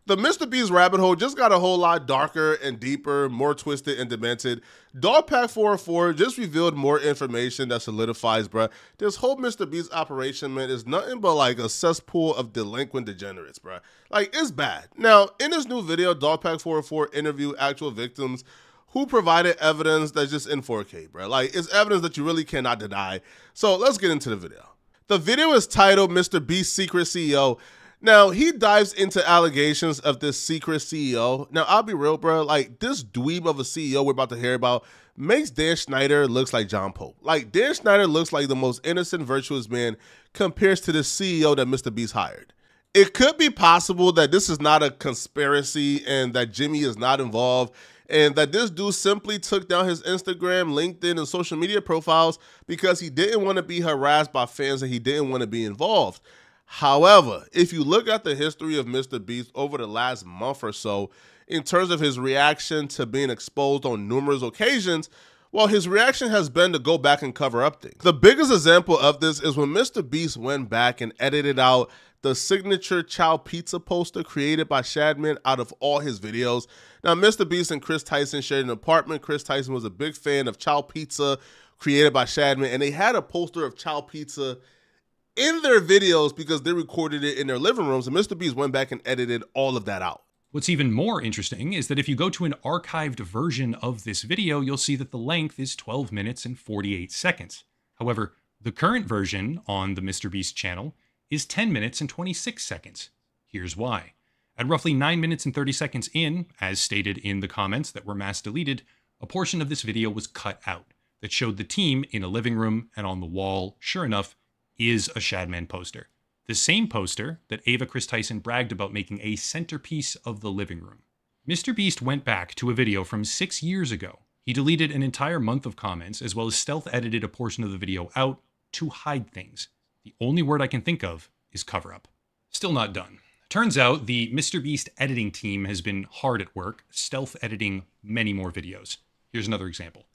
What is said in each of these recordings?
The Mr. Beast rabbit hole just got a whole lot darker and deeper, more twisted and demented. Dogpack 404 just revealed more information that solidifies, bruh. This whole Mr. Beast operation, man, is nothing but like a cesspool of delinquent degenerates, bruh. Like, it's bad. Now, in this new video, Dogpack 404 interviewed actual victims who provided evidence that's just in 4K, bruh. Like, it's evidence that you really cannot deny. So let's get into the video. The video is titled Mr. Beast's Secret CEO. Now, he dives into allegations of this secret CEO. Now, I'll be real, bro. Like, this dweeb of a CEO we're about to hear about makes Dan Schneider looks like John Pope. Like, Dan Schneider looks like the most innocent, virtuous man compared to the CEO that Mr. Beast hired. It could be possible that this is not a conspiracy and that Jimmy is not involved and that this dude simply took down his Instagram, LinkedIn, and social media profiles because he didn't want to be harassed by fans and he didn't want to be involved. However, if you look at the history of Mr. Beast over the last month or so, in terms of his reaction to being exposed on numerous occasions, well, his reaction has been to go back and cover up things. The biggest example of this is when Mr. Beast went back and edited out the signature Chow Pizza poster created by Shadman out of all his videos. Now, Mr. Beast and Chris Tyson shared an apartment. Chris Tyson was a big fan of Chow Pizza created by Shadman, and they had a poster of Chow Pizza in their videos because they recorded it in their living rooms, and Mr. Beast went back and edited all of that out. What's even more interesting is that if you go to an archived version of this video, you'll see that the length is 12 minutes and 48 seconds. However, the current version on the Mr. Beast channel is 10 minutes and 26 seconds. Here's why. At roughly 9 minutes and 30 seconds in, as stated in the comments that were mass deleted, a portion of this video was cut out that showed the team in a living room, and on the wall, sure enough, is a Shadman poster. The same poster that Ava Chris Tyson bragged about making a centerpiece of the living room. Mr. Beast went back to a video from 6 years ago. He deleted an entire month of comments, as well as stealth edited a portion of the video out to hide things. The only word I can think of is cover up. Still not done. Turns out the Mr. Beast editing team has been hard at work, stealth editing many more videos. Here's another example.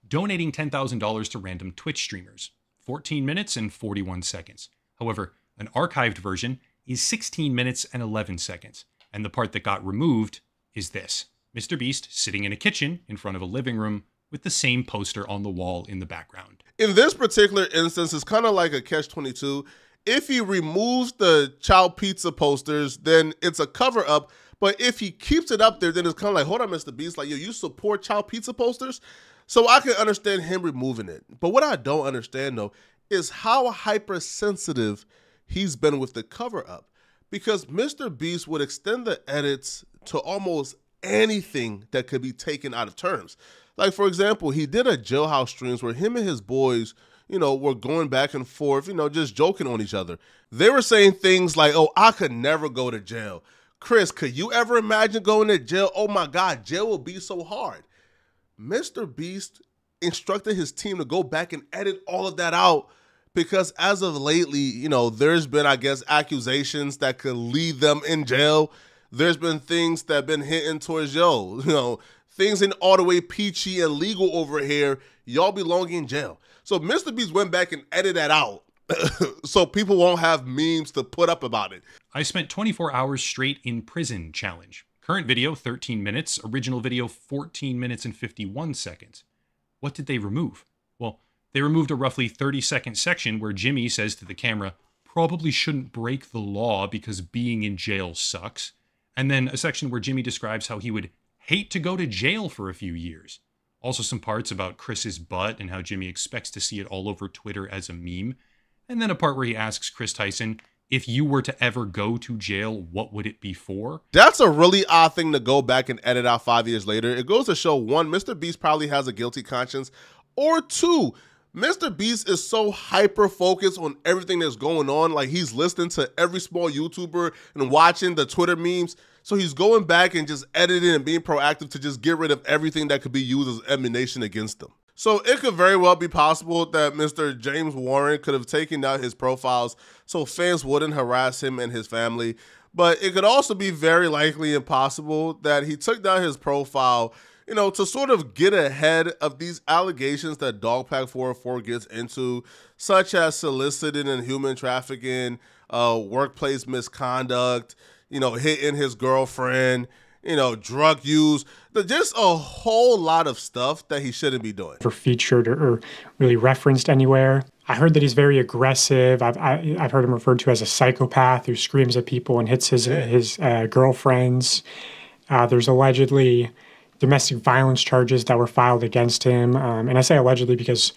Donating $10,000 to random Twitch streamers. 14 minutes and 41 seconds. However, an archived version is 16 minutes and 11 seconds. And the part that got removed is this. Mr. Beast sitting in a kitchen in front of a living room with the same poster on the wall in the background. In this particular instance, it's kind of like a catch-22. If he removes the Chow Pizza posters, then it's a cover-up. But if he keeps it up there, then it's kind of like, hold on, Mr. Beast, like, yo, you support Chow Pizza posters? So I can understand him removing it. But what I don't understand, though, is how hypersensitive he's been with the cover-up. Because Mr. Beast would extend the edits to almost anything that could be taken out of terms. Like, for example, he did a jailhouse streams where him and his boys, you know, were going back and forth, you know, just joking on each other. They were saying things like, oh, I could never go to jail. Chris, could you ever imagine going to jail? Oh my God, jail will be so hard. Mr. Beast instructed his team to go back and edit all of that out because as of lately, you know, there's been, I guess, accusations that could lead them in jail. There's been things that have been hitting towards yo, you know, things ain't all the way peachy and legal over here. Y'all belong in jail. So Mr. Beast went back and edited that out so people won't have memes to put up about it. I spent 24 hours straight in prison challenge. Current video, 13 minutes. Original video, 14 minutes and 51 seconds. What did they remove? Well, they removed a roughly 30-second section where Jimmy says to the camera, probably shouldn't break the law because being in jail sucks. And then a section where Jimmy describes how he would hate to go to jail for a few years. Also some parts about Chris's butt and how Jimmy expects to see it all over Twitter as a meme. And then a part where he asks Chris Tyson, if you were to ever go to jail, what would it be for? That's a really odd thing to go back and edit out 5 years later. It goes to show, one, Mr. Beast probably has a guilty conscience, or two, Mr. Beast is so hyper-focused on everything that's going on, like he's listening to every small YouTuber and watching the Twitter memes, so he's going back and just editing and being proactive to just get rid of everything that could be used as ammunition against him. So it could very well be possible that Mr. James Warren could have taken down his profiles so fans wouldn't harass him and his family. But it could also be very likely and possible that he took down his profile, you know, to sort of get ahead of these allegations that Dogpack 404 gets into, such as soliciting and human trafficking, workplace misconduct, hitting his girlfriend, drug use, just a whole lot of stuff that he shouldn't be doing. For featured or really referenced anywhere. I heard that he's very aggressive. I've heard him referred to as a psychopath who screams at people and hits his girlfriends. There's allegedly domestic violence charges that were filed against him. And I say allegedly because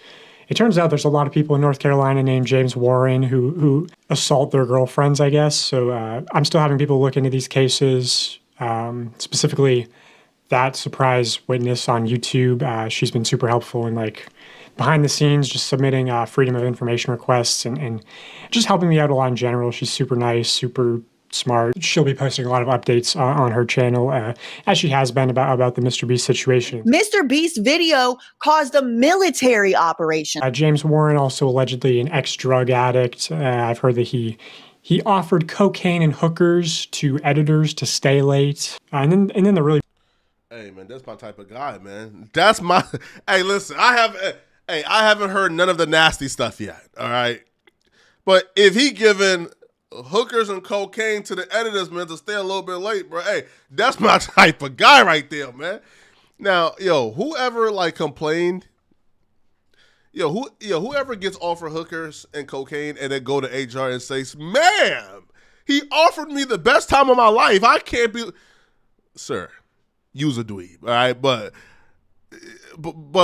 it turns out there's a lot of people in North Carolina named James Warren who assault their girlfriends, I guess. So I'm still having people look into these cases. Specifically, that surprise witness on YouTube, she's been super helpful in behind the scenes, just submitting freedom of information requests and just helping me out a lot in general. She's super nice, super smart. She'll be posting a lot of updates on her channel, as she has been about the Mr. Beast situation. Mr. Beast's video caused a military operation. James Warren, also allegedly an ex-drug addict. I've heard that he offered cocaine and hookers to editors to stay late. And then the really... Hey, man, that's my type of guy, man. That's my... Hey, listen, I haven't heard none of the nasty stuff yet, all right? But if he giving hookers and cocaine to the editors, man, to stay a little bit late, bro, hey, that's my type of guy right there, man. Now, whoever, complained... whoever gets offered hookers and cocaine and then go to HR and says, "Ma'am, he offered me the best time of my life. I can't be..." Sir, use a dweeb, all right? But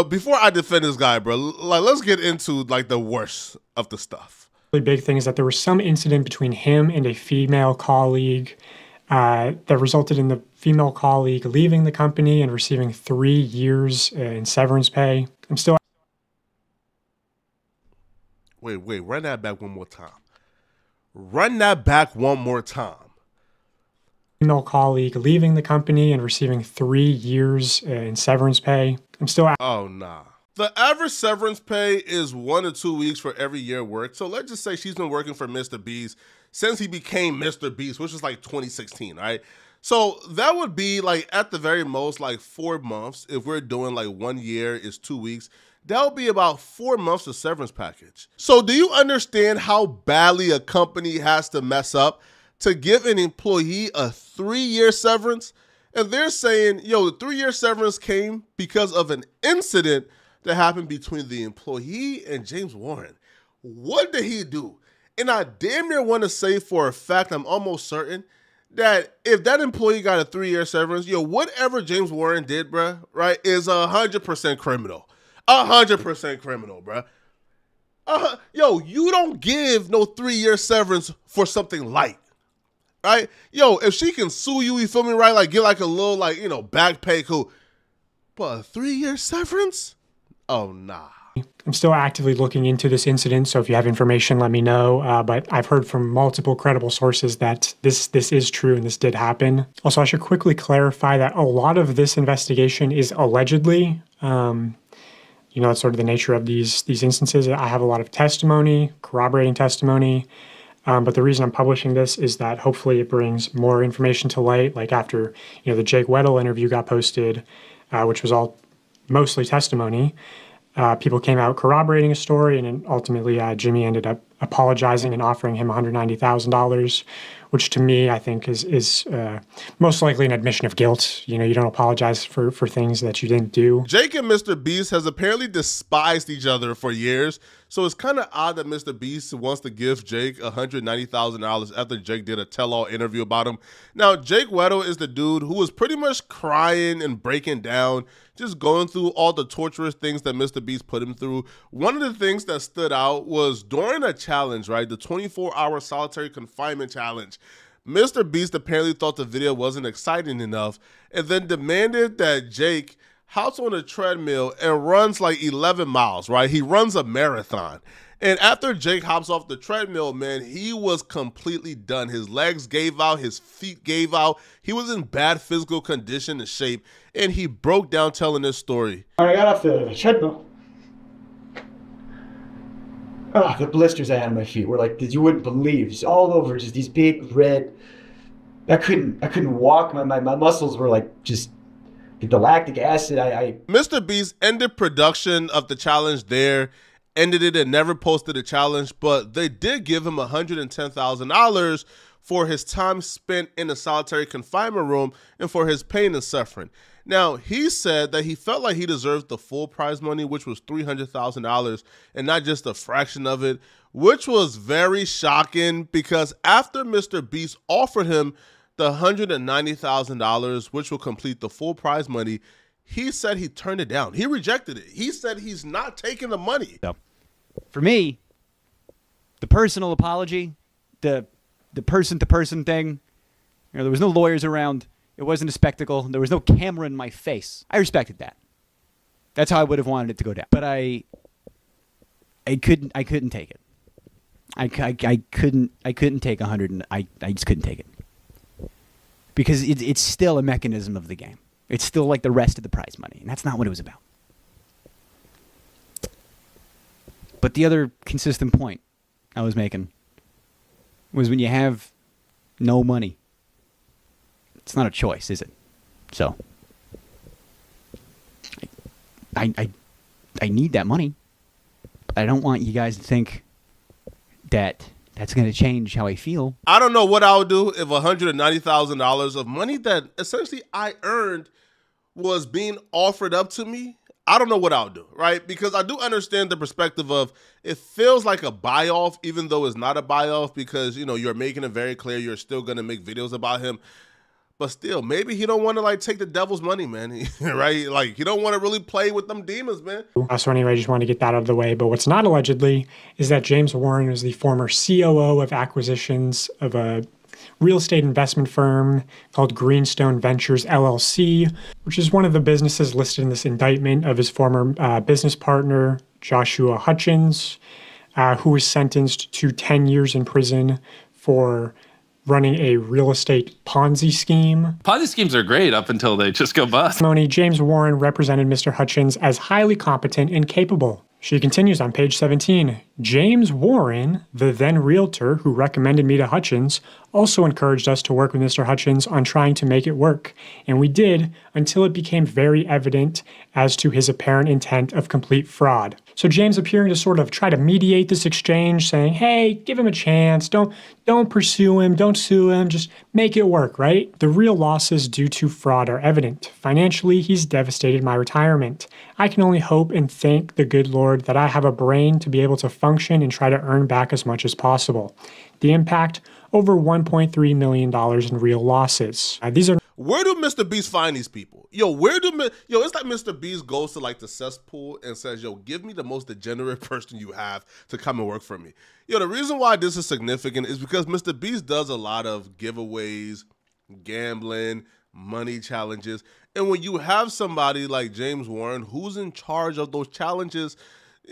before I defend this guy, bro, let's get into, the worst of the stuff. Really big thing is that there was some incident between him and a female colleague that resulted in the female colleague leaving the company and receiving 3 years in severance pay. I'm still... Wait, run that back one more time. Run that back one more time. Female colleague leaving the company and receiving 3 years in severance pay. I'm still... Oh, nah. The average severance pay is 1 to 2 weeks for every year worked. So let's just say she's been working for Mr. Beast since he became Mr. Beast, which was 2016, right? So that would be at the very most 4 months. If we're doing 1 year is 2 weeks, that'll be about 4 months of severance package. So do you understand how badly a company has to mess up to give an employee a 3-year severance? And they're saying, the 3-year severance came because of an incident that happened between the employee and James Warren. What did he do? And I damn near want to say for a fact, I'm almost certain, that if that employee got a 3-year severance, whatever James Warren did, bruh, right, is 100% criminal. 100% criminal, bruh. You don't give no 3-year severance for something light, right? If she can sue you, you feel me, right? Get a little, back pay, cool. But a 3-year severance? Oh, nah. I'm still actively looking into this incident, so if you have information, let me know. But I've heard from multiple credible sources that this is true and this did happen. Also, I should quickly clarify that a lot of this investigation is allegedly. That's sort of the nature of these instances. I have a lot of testimony, corroborating testimony. But the reason I'm publishing this is that hopefully it brings more information to light. After, the Jake Weddle interview got posted, which was all mostly testimony, people came out corroborating a story, and then ultimately Jimmy ended up apologizing and offering him $190,000, which to me I think is most likely an admission of guilt. You don't apologize for things that you didn't do. Jake and Mr. Beast has apparently despised each other for years, so it's kind of odd that Mr. Beast wants to give Jake $190,000 after Jake did a tell-all interview about him. Now, Jake Weddle is the dude who was pretty much crying and breaking down, just going through all the torturous things that Mr. Beast put him through. One of the things that stood out was during a challenge, right, the 24-hour solitary confinement challenge, Mr. Beast apparently thought the video wasn't exciting enough and then demanded that Jake hops on a treadmill and runs 11 miles, right? He runs a marathon. And after Jake hops off the treadmill, man, he was completely done. His legs gave out, his feet gave out. He was in bad physical condition and shape, and he broke down telling this story. When I got off the treadmill, the blisters I had on my feet were you wouldn't believe, just all over, just these big red. I couldn't walk. My muscles were just the lactic acid. Mr. Beast ended production of the challenge there, ended it and never posted a challenge, but they did give him $110,000 for his time spent in a solitary confinement room and for his pain and suffering. Now, he said that he felt like he deserved the full prize money, which was $300,000, and not just a fraction of it, which was very shocking because after Mr. Beast offered him the $190,000, which will complete the full prize money, he said he turned it down. He rejected it. He said he's not taking the money. So, for me, the personal apology, the person-to-person thing, there was no lawyers around. It wasn't a spectacle. There was no camera in my face. I respected that. That's how I would have wanted it to go down. But I couldn't take it. I couldn't take 100. I just couldn't take it because it's still a mechanism of the game. It's still like the rest of the prize money, and that's not what it was about. But the other consistent point I was making was when you have no money, it's not a choice, is it? So I need that money, but I don't want you guys to think that that's going to change how I feel. I don't know what I would do if $190,000 of money that essentially I earned was being offered up to me. I don't know what I would do, right? Because I do understand the perspective of it feels like a buy-off, even though it's not a buy-off because, you know, you're making it very clear you're still going to make videos about him. But still, maybe he don't want to, like, take the devil's money, man, right? Like, he don't want to really play with them demons, man. So anyway, I just wanted to get that out of the way. But what's not allegedly is that James Warren was the former COO of acquisitions of a real estate investment firm called Greenstone Ventures, LLC, which is one of the businesses listed in this indictment of his former business partner, Joshua Hutchins, who was sentenced to 10 years in prison for running a real estate Ponzi scheme. Ponzi schemes are great up until they just go bust. James Warren represented Mr. Hutchins as highly competent and capable. She continues on page 17. James Warren, the then realtor who recommended me to Hutchins, also encouraged us to work with Mr. Hutchins on trying to make it work. And we did until it became very evident as to his apparent intent of complete fraud. So James appearing to sort of try to mediate this exchange, saying, hey, give him a chance. Don't pursue him. Don't sue him. Just make it work, right? The real losses due to fraud are evident. Financially, he's devastated my retirement. I can only hope and thank the good Lord that I have a brain to be able to function and try to earn back as much as possible. The impact, over $1.3 million in real losses. These are... Where do Mr. Beast find these people? Yo, it's like Mr. Beast goes to like the cesspool and says, yo, give me the most degenerate person you have to come and work for me. Yo, the reason why this is significant is because Mr. Beast does a lot of giveaways, gambling, money challenges. And when you have somebody like James Warren who's in charge of those challenges,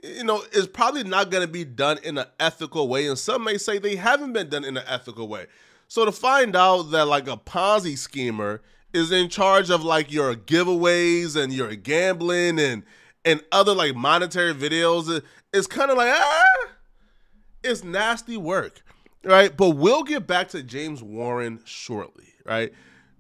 you know, it's probably not going to be done in an ethical way. And some may say they haven't been done in an ethical way. So to find out that like a Ponzi schemer is in charge of like your giveaways and your gambling and other like monetary videos, it's kind of like, it's nasty work, right? But we'll get back to James Warren shortly, right?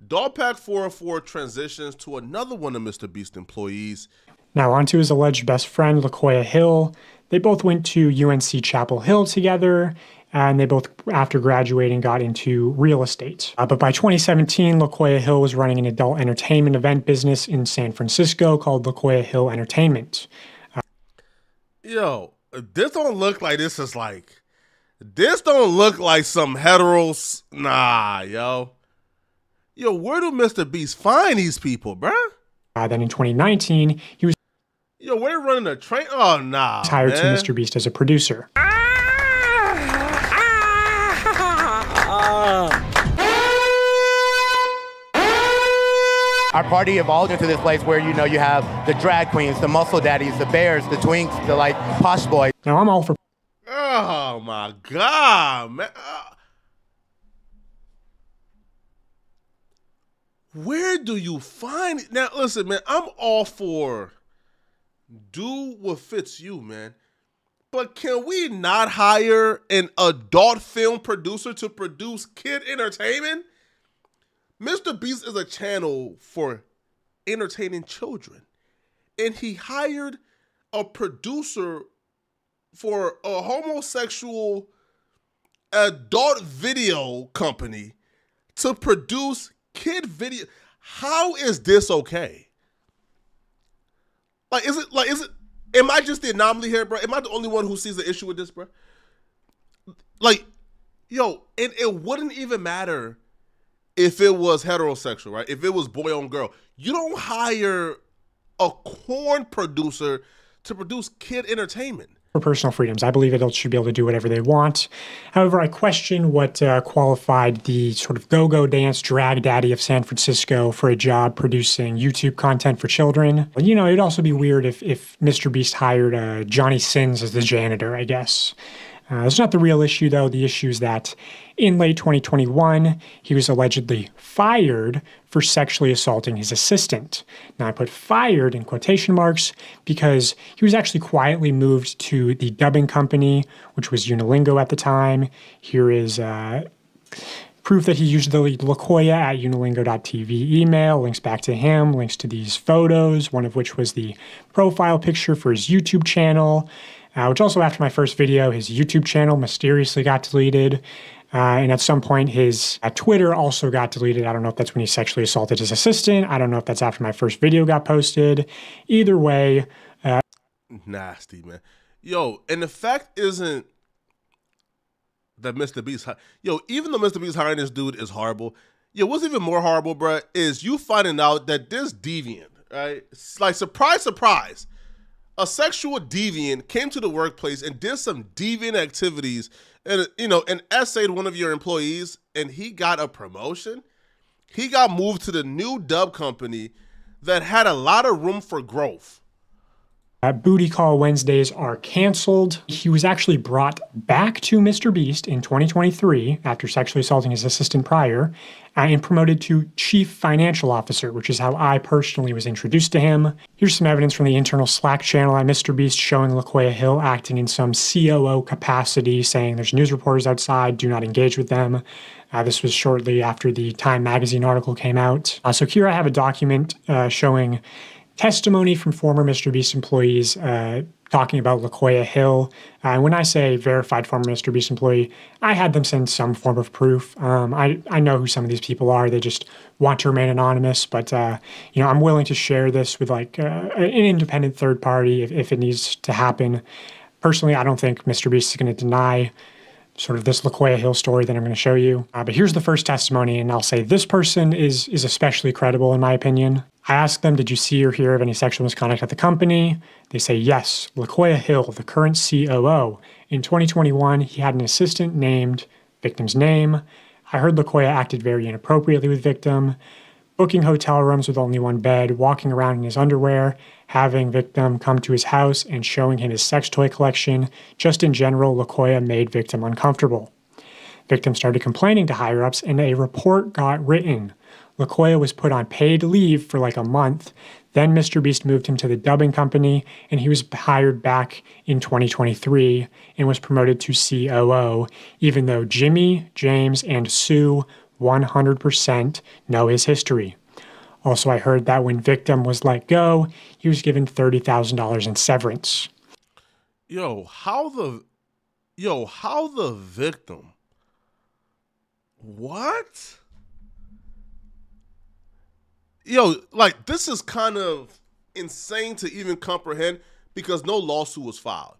Dogpack 404 transitions to another one of Mr. Beast's employees. Now on to his alleged best friend, LaCoya Hill. They both went to UNC Chapel Hill together, and they both, after graduating, got into real estate. But by 2017, LaCoya Hill was running an adult entertainment event business in San Francisco called LaCoya Hill Entertainment. Yo, this don't look like this don't look like some heteros. Nah, yo. Yo, where do Mr. Beast find these people, bruh? Then in 2019, he was... Yo, we're running a train? Oh, nah, hired man. to Mr. Beast as a producer. Our party evolved into this place where, you know, you have the drag queens, the muscle daddies, the bears, the twinks, the, like, posh boys. Now, I'm all for... Oh, my God, man. Where do you find it? Now, listen, man, I'm all for do what fits you, man. But can we not hire an adult film producer to produce kid entertainment? Mr. Beast is a channel for entertaining children. And he hired a producer for a homosexual adult video company to produce kid video. How is this okay? Is it, am I just the anomaly here, bro? Am I the only one who sees the issue with this, bro? And it wouldn't even matter if it was heterosexual, right? If it was boy on girl. You don't hire a corn producer to produce kid entertainment. For personal freedoms, I believe adults should be able to do whatever they want. However, I question what qualified the sort of go-go dance drag daddy of San Francisco for a job producing YouTube content for children. You know, it'd also be weird if Mr. Beast hired Johnny Sins as the janitor, I guess. It's not the real issue, though. The issue is that in late 2021, he was allegedly fired for sexually assaulting his assistant. Now, I put fired in quotation marks because he was actually quietly moved to the dubbing company, which was Unilingo at the time. Here is proof that he used the LaCoya at unilingo.tv email, links back to him, links to these photos, one of which was the profile picture for his YouTube channel. Which also, after my first video, his YouTube channel mysteriously got deleted. And at some point, his Twitter also got deleted. I don't know if that's when he sexually assaulted his assistant. I don't know if that's after my first video got posted. Either way. Nasty, man. Yo, and the fact isn't that Mr. Beast... even though Mr. Beast hiring this dude is horrible, what's even more horrible, bro, is you finding out that this deviant, right? It's like, surprise, surprise. A sexual deviant came to the workplace and did some deviant activities and, and essayed one of your employees, and he got a promotion. He got moved to the new dub company that had a lot of room for growth. Booty Call Wednesdays are canceled. He was actually brought back to Mr. Beast in 2023 after sexually assaulting his assistant prior and promoted to Chief Financial Officer, which is how I personally was introduced to him. Here's some evidence from the internal Slack channel at Mr. Beast showing LaCoya Hill acting in some COO capacity, saying there's news reporters outside, do not engage with them. This was shortly after the Time magazine article came out. So here I have a document showing testimony from former Mr. Beast employees talking about LaCoya Hill. When I say verified former Mr. Beast employee, I had them send some form of proof. I know who some of these people are. They just want to remain anonymous, but I'm willing to share this with an independent third party if it needs to happen. Personally, I don't think Mr. Beast is going to deny sort of this LaCoya Hill story that I'm going to show you. But here's the first testimony, and I'll say this person is especially credible in my opinion. I asked them, did you see or hear of any sexual misconduct at the company? They say, yes, LaCoya Hill, the current COO. In 2021, he had an assistant named victim's name. I heard LaCoya acted very inappropriately with victim, booking hotel rooms with only one bed, walking around in his underwear, having victim come to his house and showing him his sex toy collection. Just in general, LaCoya made victim uncomfortable. Victim started complaining to higher-ups and a report got written. LaCoya was put on paid leave for like a month. Then Mr. Beast moved him to the dubbing company, and he was hired back in 2023 and was promoted to COO, even though Jimmy, James, and Sue 100% know his history. Also, I heard that when victim was let go, he was given $30,000 in severance. How the victim? What? This is kind of insane to even comprehend because no lawsuit was filed.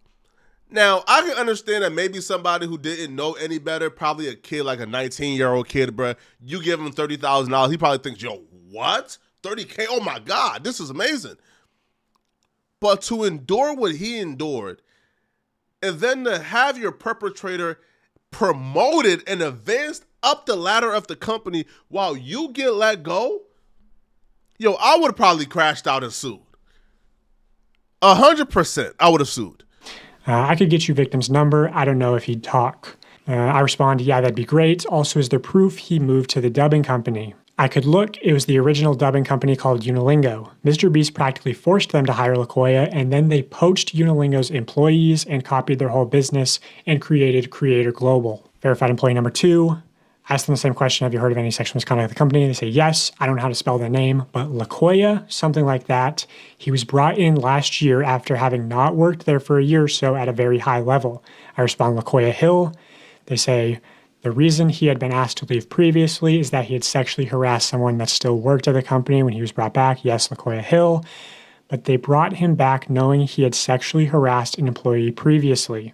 Now, I can understand that maybe somebody who didn't know any better, probably a kid, like a 19-year-old kid, bruh, you give him $30,000, he probably thinks, what? 30K? Oh my God, this is amazing. But to endure what he endured, and then to have your perpetrator promoted and advanced up the ladder of the company while you get let go, I would have probably crashed out and sued. 100%, I would have sued. I could get you victim's number. I don't know if he'd talk. I respond, yeah, that'd be great. Also, is there proof he moved to the dubbing company? I could look. It was the original dubbing company called Unilingo. Mr. Beast practically forced them to hire LaCoya, and then they poached Unilingo's employees and copied their whole business and created Creator Global. Verified employee number 2. Asked them the same question, have you heard of any sexual misconduct at the company? They say, yes. I don't know how to spell the name, but LaCoya, something like that. He was brought in last year after having not worked there for a year or so at a very high level. I respond, LaCoya Hill. They say the reason he had been asked to leave previously is that he had sexually harassed someone that still worked at the company when he was brought back. Yes, LaCoya Hill. But they brought him back knowing he had sexually harassed an employee previously.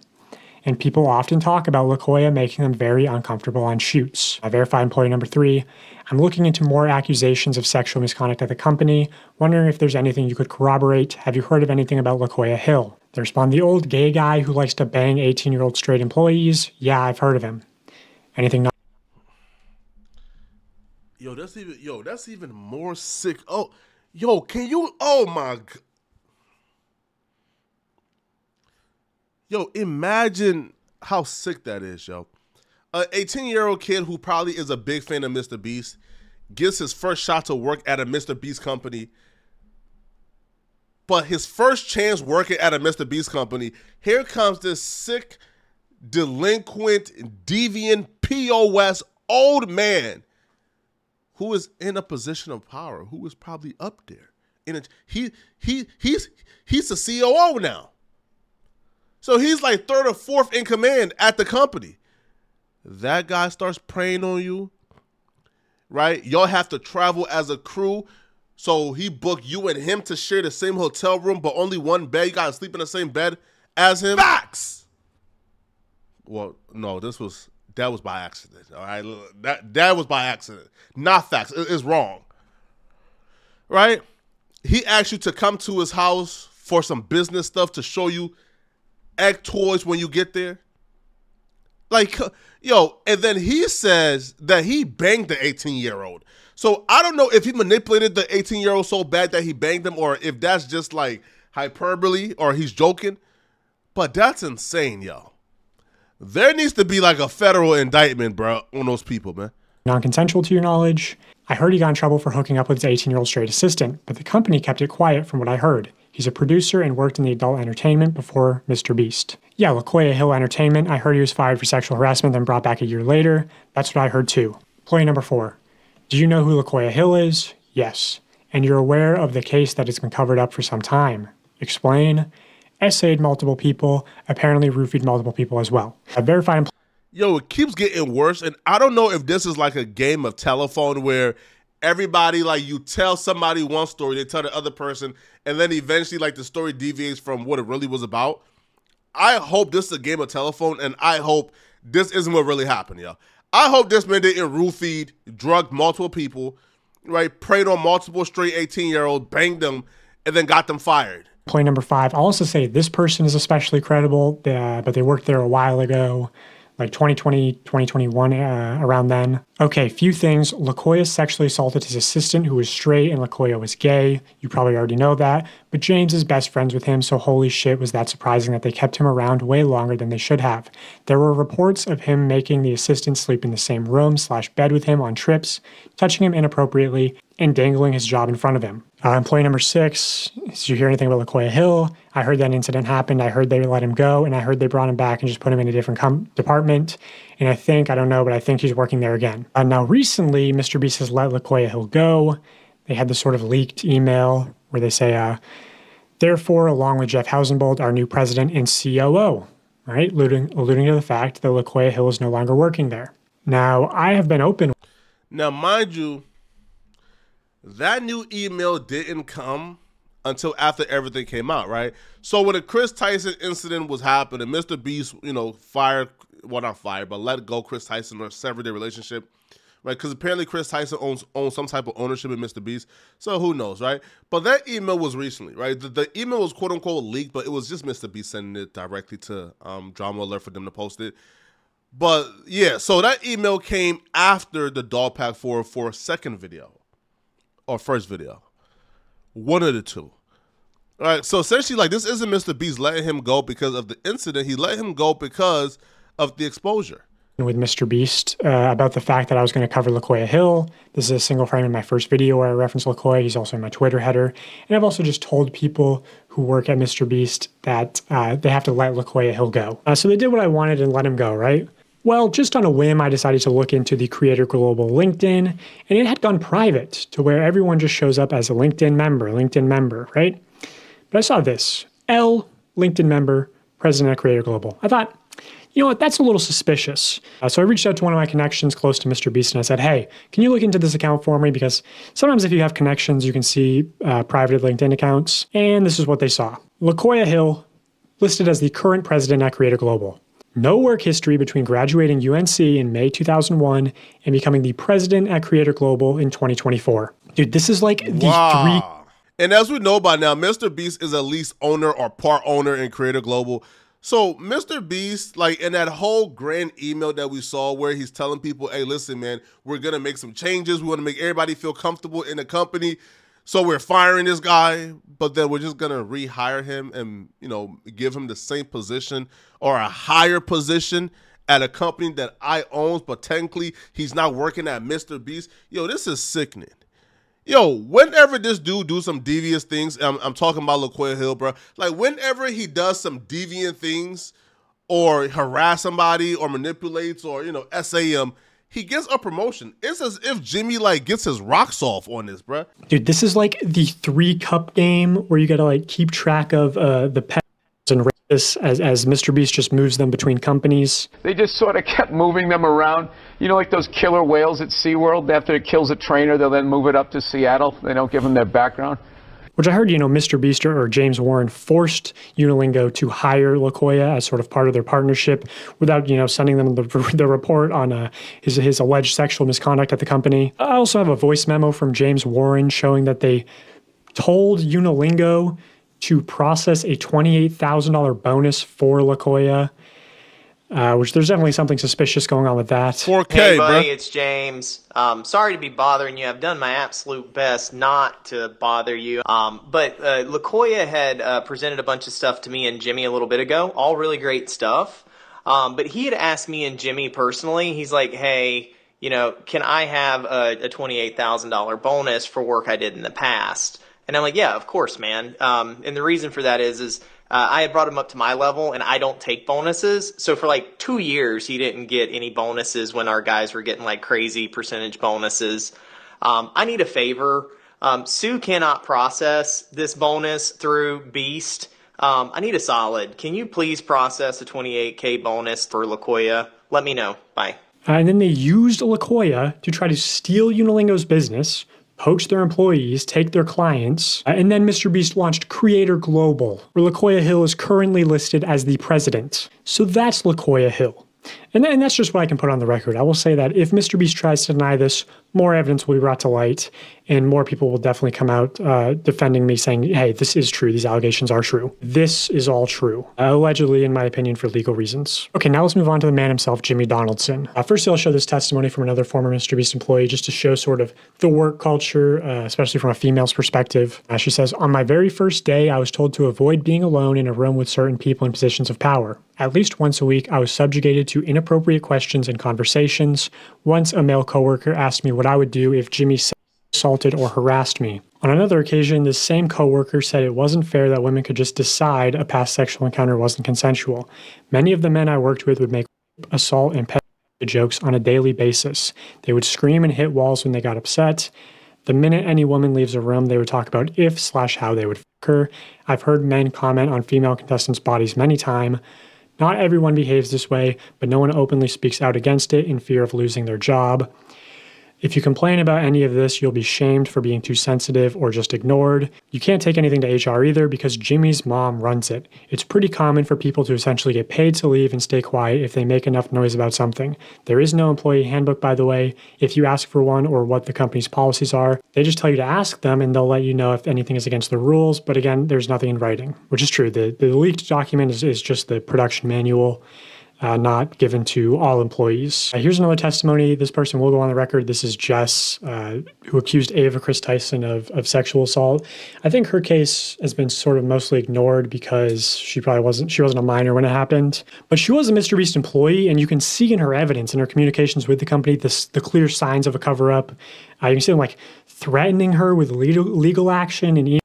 And people often talk about LaCoya making them very uncomfortable on shoots. I verified employee number 3. I'm looking into more accusations of sexual misconduct at the company, wondering if there's anything you could corroborate. Have you heard of anything about LaCoya Hill? They respond, the old gay guy who likes to bang 18-year-old straight employees. Yeah, I've heard of him. Anything not? That's even more sick. Oh, can you? Oh my God. Imagine how sick that is, yo. An 18-year-old kid who probably is a big fan of Mr. Beast gets his first shot to work at a Mr. Beast company. But his first chance working at a Mr. Beast company, here comes this sick, delinquent, deviant, POS old man who is in a position of power, who is probably up there. He's the COO now. So he's like 3rd or 4th in command at the company. That guy starts preying on you, right? Y'all have to travel as a crew. So he booked you and him to share the same hotel room, but only one bed. You got to sleep in the same bed as him. Facts! Well, no, that was by accident. All right, that was by accident, not facts. It's wrong, right? He asked you to come to his house for some business stuff to show you egg toys when you get there. Like, and then he says that he banged the 18-year-old. So I don't know if he manipulated the 18-year-old so bad that he banged him, or if that's just like hyperbole or he's joking. But that's insane, yo. There needs to be like a federal indictment, bro, on those people, man. Non-consensual to your knowledge. I heard he got in trouble for hooking up with his 18-year-old straight assistant, but the company kept it quiet from what I heard. He's a producer and worked in the adult entertainment before Mr. Beast. Yeah, LaCoya Hill Entertainment. I heard he was fired for sexual harassment, then brought back a year later. That's what I heard too. Employee number 4. Do you know who LaCoya Hill is? Yes. And you're aware of the case that has been covered up for some time. Explain. Essayed multiple people, apparently roofied multiple people as well. I verified. It keeps getting worse, and I don't know if this is like a game of telephone where everybody, like, you tell somebody one story, they tell the other person, and then eventually, like, the story deviates from what it really was about. I hope this is a game of telephone, and I hope this isn't what really happened, yo. I hope this man didn't roofied, drugged multiple people, right, preyed on multiple straight 18-year-olds, banged them, and then got them fired. Point number 5, I'll also say this person is especially credible, but they worked there a while ago, like 2020, 2021, around then. Okay, few things. LaCoya sexually assaulted his assistant who was straight and LaCoya was gay. You probably already know that. But James is best friends with him, so holy shit, was that surprising that they kept him around way longer than they should have. There were reports of him making the assistant sleep in the same room/bed with him on trips, touching him inappropriately, and dangling his job in front of him. Employee number 6, did you hear anything about LaCoya Hill? I heard that incident happened. I heard they let him go, and I heard they brought him back and just put him in a different department. And I don't know, but I think he's working there again. Now, recently, Mr. Beast has let LaCoya Hill go. They had this sort of leaked email where they say, therefore, along with Jeff Hausenbold, our new president and COO, right? Alluding to the fact that LaCoya Hill is no longer working there. Now, I have been open. Now, mind you, that new email didn't come until after everything came out, right? So when the Chris Tyson incident was happening, Mr. Beast, not fired, but let go Chris Tyson or severed their relationship, right? Because apparently Chris Tyson owns some type of ownership in Mr. Beast. So who knows, right? But that email was recently, right? The email was quote unquote leaked, but it was just Mr. Beast sending it directly to Drama Alert for them to post it. But yeah, so that email came after the Dog Pack 404 second video. Or first video. One of the two. All right, so essentially, like, this isn't Mr. Beast letting him go because of the incident. He let him go because of the exposure. With Mr. Beast about the fact that I was going to cover LaCoya Hill. This is a single frame in my first video where I reference LaCoya. He's also in my Twitter header. And I've also just told people who work at Mr. Beast that they have to let LaCoya Hill go. So they did what I wanted and let him go, right? Well, just on a whim, I decided to look into the Creator Global LinkedIn, and it had gone private to where everyone just shows up as a LinkedIn member, right? But I saw this, LinkedIn member, president of Creator Global. I thought, you know what, that's a little suspicious. So I reached out to one of my connections close to Mr. Beast and I said, hey, can you look into this account for me? Because sometimes if you have connections, you can see private LinkedIn accounts. And this is what they saw. LaCoya Hill, listed as the current president at Creator Global. No work history between graduating UNC in May 2001 and becoming the president at Creator Global in 2024. Dude, this is like the three. And as we know by now, Mr. Beast is at least owner or part owner in Creator Global. So Mr. Beast, like in that whole grand email that we saw where he's telling people, hey, listen, man, we're going to make some changes. We want to make everybody feel comfortable in the company. So we're firing this guy, but then we're just going to rehire him and, you know, give him the same position or a higher position at a company that I owns, but technically he's not working at Mr. Beast. Yo, this is sickening. Yo, whenever this dude do some devious things, I'm talking about LaCoya Hill, bro. Like whenever he does some deviant things or harass somebody or manipulates or, you know, SAM, he gets a promotion. It's as if Jimmy like gets his rocks off on this, bro. Dude, this is like the 3-cup game where you got to like keep track of the pets and racists as Mr. Beast just moves them between companies. They just sort of kept moving them around. You know, like those killer whales at SeaWorld. After it kills a trainer, they'll then move it up to Seattle. They don't give them their background. Which I heard, you know, Mr. Beast or James Warren forced Unilingo to hire LaCoya as sort of part of their partnership without, you know, sending them the report on his alleged sexual misconduct at the company. I also have a voice memo from James Warren showing that they told Unilingo to process a $28,000 bonus for LaCoya, which there's definitely something suspicious going on with that. 4K, hey, buddy, bro. it's James. Sorry to be bothering you. I've done my absolute best not to bother you. But LaCoya had presented a bunch of stuff to me and Jimmy a little bit ago. All really great stuff. But he had asked me and Jimmy personally. He's like, hey, you know, can I have a $28,000 bonus for work I did in the past? And I'm like, yeah, of course, man. And the reason for that is I had brought him up to my level, and I don't take bonuses. So for like 2 years, he didn't get any bonuses when our guys were getting like crazy percentage bonuses. I need a favor. Sue cannot process this bonus through Beast. I need a solid. Can you please process a $28K bonus for LaCoya? Let me know. Bye. And then they used LaCoya to try to steal Unilingo's business, poach their employees, take their clients, and then Mr. Beast launched Creator Global, where LaCoya Hill is currently listed as the president. So that's LaCoya Hill. And that's just what I can put on the record. I will say that if Mr. Beast tries to deny this, more evidence will be brought to light, and more people will definitely come out defending me, saying, hey, this is true. These allegations are true. This is all true. Allegedly, in my opinion, for legal reasons. Okay, now let's move on to the man himself, Jimmy Donaldson. First, I'll show this testimony from another former Mr. Beast employee just to show sort of the work culture, especially from a female's perspective. She says, on my very first day, I was told to avoid being alone in a room with certain people in positions of power. At least once a week, I was subjugated to inappropriate questions and conversations. Once, a male coworker asked me what I would do if Jimmy assaulted or harassed me. On another occasion, this same coworker said it wasn't fair that women could just decide a past sexual encounter wasn't consensual. Many of the men I worked with would make assault and pedophilia jokes on a daily basis. They would scream and hit walls when they got upset. The minute any woman leaves a room, they would talk about if/how they would fuck her. I've heard men comment on female contestants' bodies many times. Not everyone behaves this way, but no one openly speaks out against it in fear of losing their job. If you complain about any of this, you'll be shamed for being too sensitive or just ignored. You can't take anything to HR either because Jimmy's mom runs it. It's pretty common for people to essentially get paid to leave and stay quiet if they make enough noise about something. There is no employee handbook, by the way. If you ask for one or what the company's policies are, they just tell you to ask them and they'll let you know if anything is against the rules. But again, there's nothing in writing, which is true. The leaked document is just the production manual. Not given to all employees. Here's another testimony. This person will go on the record. This is Jess, who accused Ava Chris Tyson of sexual assault. I think her case has been sort of mostly ignored because she wasn't a minor when it happened. But she was a Mr. Beast employee, and you can see in her evidence, in her communications with the company, the clear signs of a cover-up. You can see them like threatening her with legal action and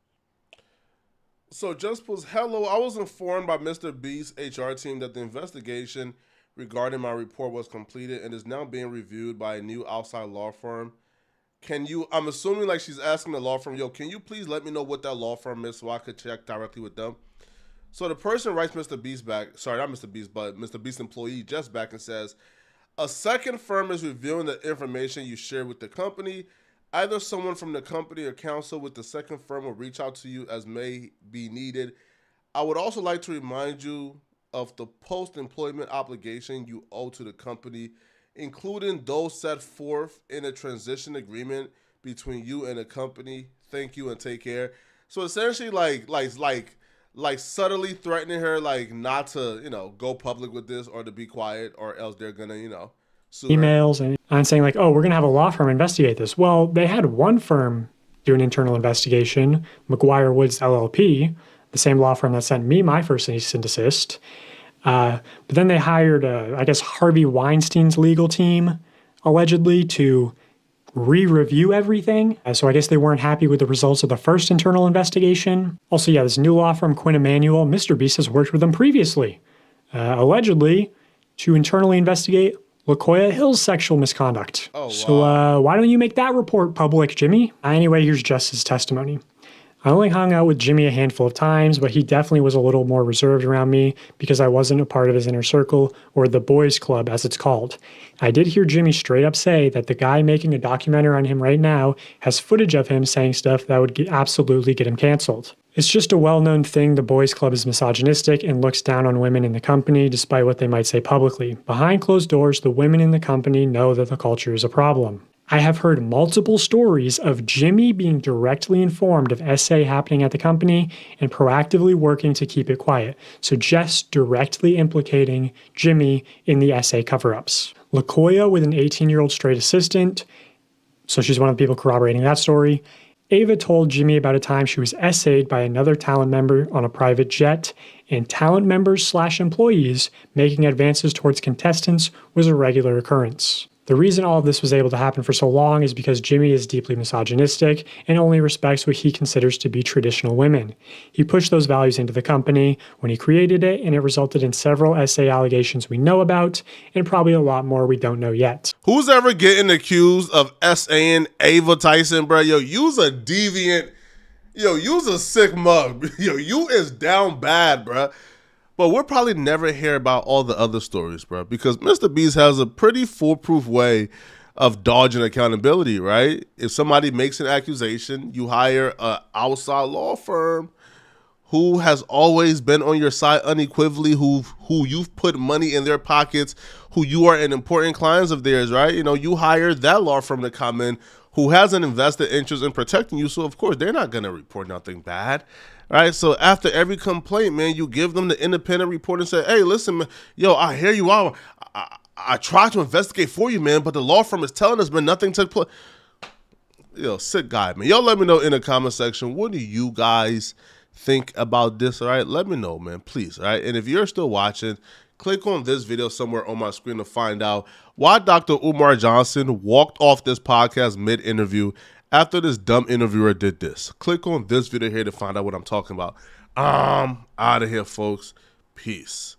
So just was hello. I was informed by Mr. Beast's HR team that the investigation regarding my report was completed and is now being reviewed by a new outside law firm. I'm assuming like she's asking the law firm, yo, can you please let me know what that law firm is so I could check directly with them? So the person writes Mr. Beast back, sorry, not Mr. Beast, but Mr. Beast employee just back and says, a second firm is reviewing the information you share with the company. Either someone from the company or counsel with the second firm will reach out to you as may be needed. I would also like to remind you of the post-employment obligation you owe to the company, including those set forth in a transition agreement between you and the company. Thank you and take care. So essentially, like subtly threatening her, like not to, go public with this or to be quiet, or else they're gonna, sue her. Emails and saying like, oh, we're going to have a law firm investigate this. Well, they had one firm do an internal investigation, McGuire Woods LLP, the same law firm that sent me my first cease and desist. But then they hired, I guess, Harvey Weinstein's legal team, allegedly, to re-review everything. So I guess they weren't happy with the results of the first internal investigation. Also, yeah, this new law firm, Quinn Emanuel, Mr. Beast has worked with them previously, allegedly, to internally investigate LaCoya Hill's sexual misconduct. Oh, wow. So why don't you make that report public, Jimmy? Anyway, here's Jess's testimony. I only hung out with Jimmy a handful of times, but he definitely was a little more reserved around me because I wasn't a part of his inner circle, or the boys club as it's called. I did hear Jimmy straight up say that the guy making a documentary on him right now has footage of him saying stuff that would absolutely get him canceled. It's just a well-known thing the boys club is misogynistic and looks down on women in the company despite what they might say publicly. Behind closed doors, the women in the company know that the culture is a problem. I have heard multiple stories of Jimmy being directly informed of SA happening at the company and proactively working to keep it quiet. So Jess directly implicating Jimmy in the SA cover-ups. LaCoya with an 18-year-old straight assistant, so she's one of the people corroborating that story. Ava told Jimmy about a time she was SA'd by another talent member on a private jet, and talent members/employees making advances towards contestants was a regular occurrence. The reason all of this was able to happen for so long is because Jimmy is deeply misogynistic and only respects what he considers to be traditional women. He pushed those values into the company when he created it, and it resulted in several SA allegations we know about, and probably a lot more we don't know yet. Who's ever getting accused of SAing Ava Tyson, bro? Yo, you's a deviant. Yo, you's a sick mug. Yo, you is down bad, bro. But we'll probably never hear about all the other stories, bro, because Mr. Beast has a pretty foolproof way of dodging accountability, right? If somebody makes an accusation, you hire an outside law firm who has always been on your side unequivocally, who you've put money in their pockets, who you are an important client of theirs, right? You hire that law firm to come in who has an invested interest in protecting you, so of course they're not going to report nothing bad. All right, so after every complaint, man, you give them the independent report and say, hey, listen, man, yo, I hear you out. I tried to investigate for you, man, but the law firm is telling us, man, nothing took place. Yo, sick guy, man. Y'all let me know in the comment section, what do you guys think about this, all right? Let me know, man, please, all right? And if you're still watching, click on this video somewhere on my screen to find out why Dr. Umar Johnson walked off this podcast mid-interview after this dumb interviewer did this. Click on this video here to find out what I'm talking about. Out of here, folks. Peace.